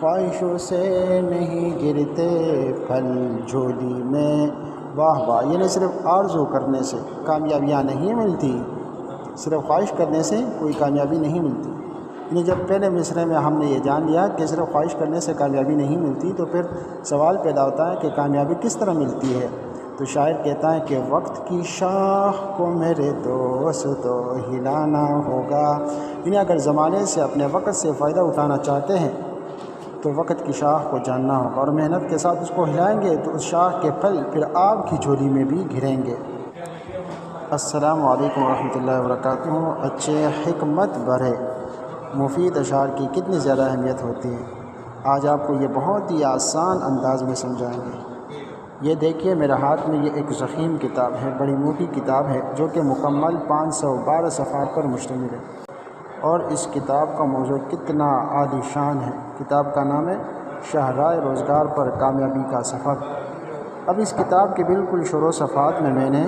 خواہشوں سے نہیں گرتے پھل جھولی میں، واہ واہ، یعنی صرف آرزو کرنے سے کامیابیاں نہیں ملتی، صرف خواہش کرنے سے کوئی کامیابی نہیں ملتی۔ یعنی جب پہلے مصرعے میں ہم نے یہ جان لیا کہ صرف خواہش کرنے سے کامیابی نہیں ملتی، تو پھر سوال پیدا ہوتا ہے کہ کامیابی کس طرح ملتی ہے؟ تو شاعر کہتا ہے کہ وقت کی شاخ کو میرے دوستو ہلانا ہوگا، یعنی اگر زمانے سے اپنے وقت سے فائدہ اٹھانا چاہتے ہیں تو وقت کی شاخ کو جاننا ہوگا، اور محنت کے ساتھ اس کو ہلائیں گے تو اس شاخ کے پھل پھر آپ کی جھولی میں بھی گریں گے۔ السلام علیکم ورحمۃ اللہ وبرکاتہ۔ اچھے حکمت بھرے مفید اشعار کی کتنی زیادہ اہمیت ہوتی ہے، آج آپ کو یہ بہت ہی آسان انداز میں سمجھائیں گے۔ یہ دیکھیے میرے ہاتھ میں یہ ایک ضخیم کتاب ہے، بڑی موٹی کتاب ہے جو کہ مکمل 512 صفحات پر مشتمل ہے، اور اس کتاب کا موضوع کتنا عالی شان ہے۔ کتاب کا نام ہے شاہراہ روزگار پر کامیابی کا سفر۔ اب اس کتاب کے بالکل شروع صفحات میں نے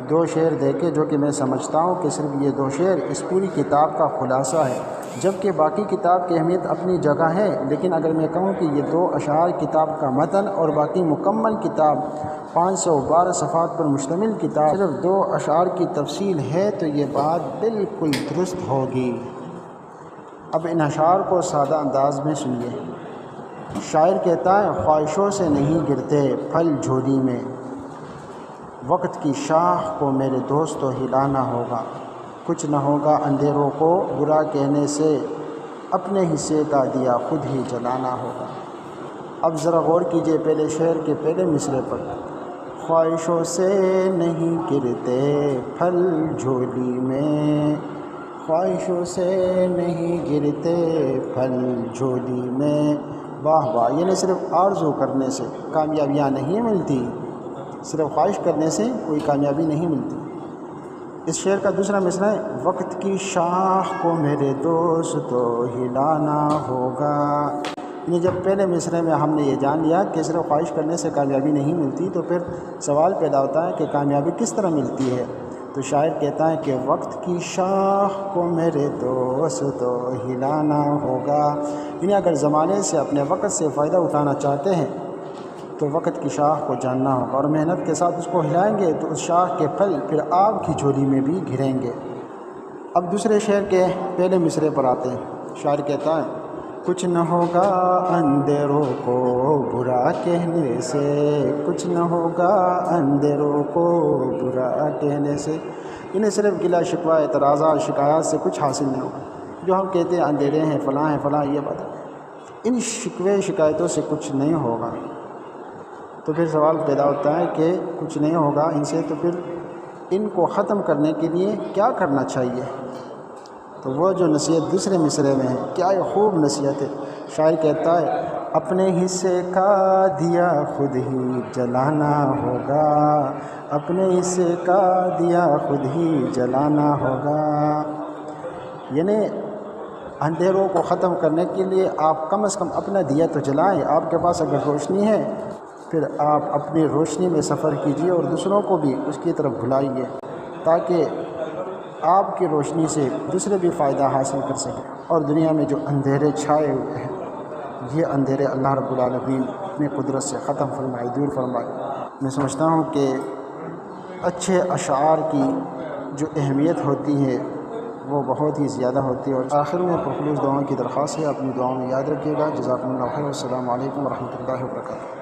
2 شعر دیکھے جو کہ میں سمجھتا ہوں کہ صرف یہ 2 شعر اس پوری کتاب کا خلاصہ ہے، جبکہ باقی کتاب کی اہمیت اپنی جگہ ہے، لیکن اگر میں کہوں کہ یہ 2 اشعار کتاب کا متن اور باقی مکمل کتاب 512 صفحات پر مشتمل کتاب صرف 2 اشعار کی تفصیل ہے تو یہ بات بالکل درست ہوگی۔ اب ان اشعار کو سادہ انداز میں سنیے۔ شاعر کہتا ہے خواہشوں سے نہیں گرتے پھل جھولی میں، وقت کی شاخ کو میرے دوستو ہلانا ہوگا، کچھ نہ ہوگا اندھیروں کو برا کہنے سے، اپنے حصے کا دیا خود ہی جلانا ہوگا۔ اب ذرا غور کیجئے پہلے شعر کے پہلے مصرعے پر، خواہشوں سے نہیں گرتے پھل جھولی میں، خواہشوں سے نہیں گرتے پھل جھولی میں، واہ واہ، یعنی صرف آرزو کرنے سے کامیابیاں نہیں ملتی، صرف خواہش کرنے سے کوئی کامیابی نہیں ملتی۔ اس شعر کا دوسرا مصرعہ ہے وقت کی شاخ کو میرے دوستو ہلانا ہوگا، یعنی جب پہلے مصرعے میں ہم نے یہ جان لیا کہ صرف خواہش کرنے سے کامیابی نہیں ملتی، تو پھر سوال پیدا ہوتا ہے کہ کامیابی کس طرح ملتی ہے؟ تو شاعر کہتا ہے کہ وقت کی شاخ کو میرے دوستو ہلانا ہوگا، یعنی اگر زمانے سے اپنے وقت سے فائدہ اٹھانا چاہتے ہیں تو وقت کی شاخ کو جاننا ہوگا، اور محنت کے ساتھ اس کو ہلائیں گے تو اس شاخ کے پھل پھر آپ کی جھولی میں بھی گریں گے۔ اب دوسرے شعر کے پہلے مصرعے پر آتے ہیں۔ شاعر کہتا ہے کچھ نہ ہوگا اندھیروں کو برا کہنے سے، کچھ نہ ہوگا اندھیروں کو برا کہنے سے، انہیں صرف گلہ شکوہ اعتراضات شکایات سے کچھ حاصل نہیں ہوگا۔ جو ہم کہتے ہیں اندھیرے ہیں فلاں ہیں فلاں، یہ بات ہے، ان شکوے شکایتوں سے کچھ نہیں ہوگا۔ تو پھر سوال پیدا ہوتا ہے کہ کچھ نہیں ہوگا ان سے، تو پھر ان کو ختم کرنے کے لیے کیا کرنا چاہیے؟ تو وہ جو نصیحت دوسرے مصرعے میں ہے، کیا یہ خوب نصیحت ہے۔ شاعر کہتا ہے اپنے حصے کا دیا خود ہی جلانا ہوگا، اپنے حصے کا دیا خود ہی جلانا ہوگا، یعنی اندھیروں کو ختم کرنے کے لیے آپ کم از کم اپنا دیا تو جلائیں۔ آپ کے پاس اگر روشنی ہے پھر آپ اپنی روشنی میں سفر کیجیے اور دوسروں کو بھی اس کی طرف بلائیے، تاکہ آپ کی روشنی سے دوسرے بھی فائدہ حاصل کر سکیں۔ اور دنیا میں جو اندھیرے چھائے ہوئے ہیں، یہ اندھیرے اللہ رب العالمین اپنی قدرت سے ختم فرمائے، دور فرمائے۔ میں سمجھتا ہوں کہ اچھے اشعار کی جو اہمیت ہوتی ہے وہ بہت ہی زیادہ ہوتی ہے، اور آخر میں پرخلوص دعاؤں کی درخواست ہے، اپنی دعاؤں میں یاد رکھیے گا۔ جزاکم اللہ خیر، السلام علیکم ورحمۃ اللہ وبرکاتہ۔